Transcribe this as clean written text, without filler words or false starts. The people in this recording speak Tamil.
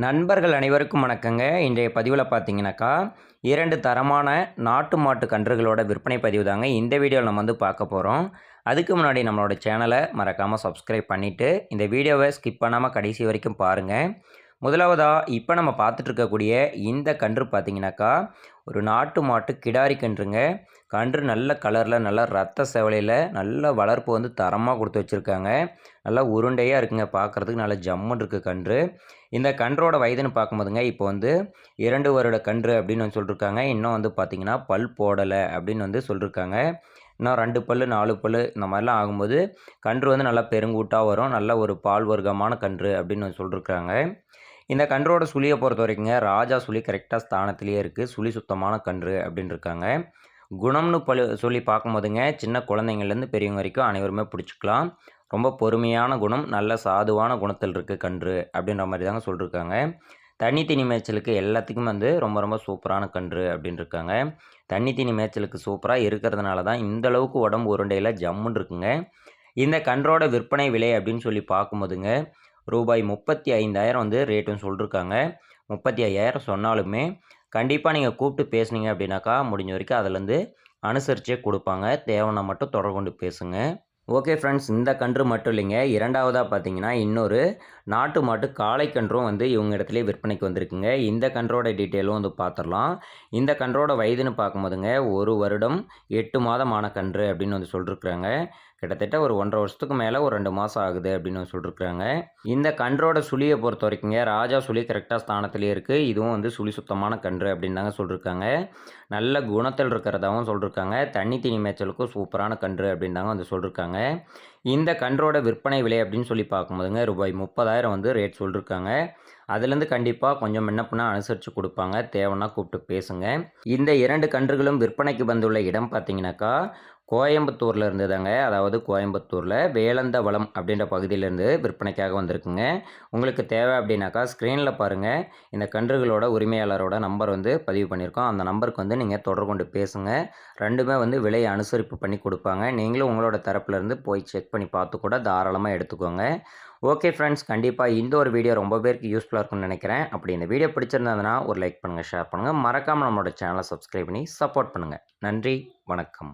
நண்பர்கள் அனைவருக்கும் வணக்கங்க. இன்றைய பதிவில் பார்த்தீங்கன்னாக்கா, 2 தரமான நாட்டு மாட்டு கன்றுகளோட விற்பனை பதிவு தாங்க இந்த வீடியோவில் நம்ம வந்து பார்க்க போகிறோம். அதுக்கு முன்னாடி நம்மளோட சேனலை மறக்காமல் சப்ஸ்கிரைப் பண்ணிவிட்டு, இந்த வீடியோவை ஸ்கிப் பண்ணாமல் கடைசி வரைக்கும் பாருங்கள். முதலாவதா இப்போ நம்ம பார்த்துட்டு இருக்கக்கூடிய இந்த கன்று பார்த்தீங்கன்னாக்கா, ஒரு நாட்டு மாட்டு கிடாரி கன்றுங்க. கன்று நல்ல கலரில் நல்ல ரத்த செவலையில் நல்ல வளர்ப்பு வந்து தரமாக கொடுத்து வச்சுருக்காங்க. நல்லா உருண்டையாக இருக்குங்க, பார்க்குறதுக்கு நல்லா ஜம்முன்னு இருக்குது கன்று. இந்த கன்றோட வயதுன்னு பார்க்கும்போதுங்க, இப்போ வந்து 2 வருட கன்று அப்படின்னு வந்து சொல்லியிருக்காங்க. இன்னும் வந்து பார்த்திங்கன்னா பல் போடலை அப்படின்னு வந்து சொல்லியிருக்காங்க. இன்னும் 2 பல் 4 பல் இந்த மாதிரிலாம் ஆகும்போது கன்று வந்து நல்லா பெருங்கூட்டாக வரும். நல்ல ஒரு பால் வர்க்கமான கன்று அப்படின்னு வந்து சொல்லியிருக்காங்க. இந்த கன்றோட சுழியை பொறுத்த வரைக்குங்க, ராஜா சுழி கரெக்டாக ஸ்தானத்திலேயே இருக்குது. சுழி சுத்தமான கன்று அப்படின்னு இருக்காங்க. குணம்னு சொல்லி பார்க்கும்போதுங்க, சின்ன குழந்தைங்கள்லேருந்து பெரியவங்க வரைக்கும் அனைவருமே பிடிச்சிக்கலாம். ரொம்ப பொறுமையான குணம், நல்ல சாதுவான குணத்தில் இருக்குது கன்று அப்படின்ற மாதிரி தாங்க சொல்லியிருக்காங்க. தண்ணி தீனி மேய்ச்சலுக்கு எல்லாத்துக்கும் வந்து ரொம்ப ரொம்ப சூப்பரான கன்று அப்படின்னு இருக்காங்க. தண்ணி தீனி மேய்ச்சலுக்கு சூப்பராக இருக்கிறதுனால தான் இந்த அளவுக்கு உடம்பு உருண்டையில் ஜம்முன்னு இருக்குங்க. இந்த கன்றோட விற்பனை விலை அப்படின்னு சொல்லி பார்க்கும்போதுங்க, ரூபாய் 35,000 வந்து ரேட்டுன்னு சொல்லியிருக்காங்க. 35,000 சொன்னாலுமே கண்டிப்பாக நீங்கள் கூப்பிட்டு பேசுனீங்க அப்படின்னாக்கா, முடிஞ்ச வரைக்கும் அதிலேருந்து அனுசரித்தே கொடுப்பாங்க. தேவைன்னா மட்டும் தொடர்பு கொண்டு பேசுங்க. ஓகே ஃப்ரெண்ட்ஸ், இந்த கன்று மட்டும் இல்லைங்க, இரண்டாவதாக பார்த்தீங்கன்னா இன்னொரு நாட்டு மாட்டு காளைக்கன்றும் வந்து இவங்க இடத்துலேயே விற்பனைக்கு வந்திருக்குங்க. இந்த கன்றோட டீட்டெயிலும் வந்து பார்த்துடலாம். இந்த கன்றோட வயதுன்னு பார்க்கும்போதுங்க, 1 வருடம் 8 மாதமான கன்று அப்படின்னு வந்து சொல்லியிருக்கிறாங்க. கிட்டத்தட்ட ஒரு 1.5 வருஷத்துக்கு மேலே ஒரு 2 மாதம் ஆகுது அப்படின்னு சொல்லியிருக்கிறாங்க. இந்த கன்றோட சுழியை பொறுத்த வரைக்குங்க, ராஜா சுழி கரெக்டாக ஸ்தானத்திலே இருக்குது. இதுவும் வந்து சுழி சுத்தமான கன்று அப்படின்னு தாங்க சொல்லியிருக்காங்க. நல்ல குணத்தில் இருக்கிறதாகவும் சொல்லியிருக்காங்க. தண்ணி தீனி மேய்ச்சலுக்கும் சூப்பரான கன்று அப்படின்னு தாங்க வந்து சொல்லியிருக்காங்க. இந்த கன்றோட விற்பனை விலை அப்படின்னு சொல்லி பார்க்கும்போதுங்க, ரூபாய் 30,000 வந்து ரேட் சொல்லியிருக்காங்க. அதுலேருந்து கண்டிப்பாக கொஞ்சம் முன்ன பின்ன அனுசரித்து கொடுப்பாங்க. தேவைன்னா கூப்பிட்டு பேசுங்க. இந்த 2 கன்றுகளும் விற்பனைக்கு வந்துள்ள இடம் பார்த்தீங்கன்னாக்கா, கோயம்புத்தூரில் இருந்து தாங்க. அதாவது கோயம்புத்தூரில் வேலந்தவளம் அப்படின்ற பகுதியிலேருந்து விற்பனைக்காக வந்திருக்குங்க. உங்களுக்கு தேவை அப்படின்னாக்கா ஸ்க்ரீனில் பாருங்கள், இந்த கன்றுகளோட உரிமையாளரோட நம்பர் வந்து பதிவு பண்ணியிருக்கோம். அந்த நம்பருக்கு வந்து நீங்கள் தொடர்பு கொண்டு பேசுங்க. ரெண்டுமே வந்து விலையை அனுசரிப்பு பண்ணி கொடுப்பாங்க. நீங்களும் உங்களோட தரப்புலேருந்து போய் செக் பண்ணி பார்த்து கூட தாராளமாக எடுத்துக்கோங்க. ஓகே ஃப்ரெண்ட்ஸ், கண்டிப்பாக இந்த ஒரு வீடியோ ரொம்ப பேருக்கு யூஸ்ஃபுல்லாக இருக்கும்னு நினைக்கிறேன். அப்படி இந்த வீடியோ பிடிச்சிருந்ததுன்னா ஒரு லைக் பண்ணுங்கள், ஷேர் பண்ணுங்கள். மறக்காமல் நம்மளோட சேனலை சப்ஸ்கிரைப் பண்ணி சப்போர்ட் பண்ணுங்கள். நன்றி, வணக்கம்.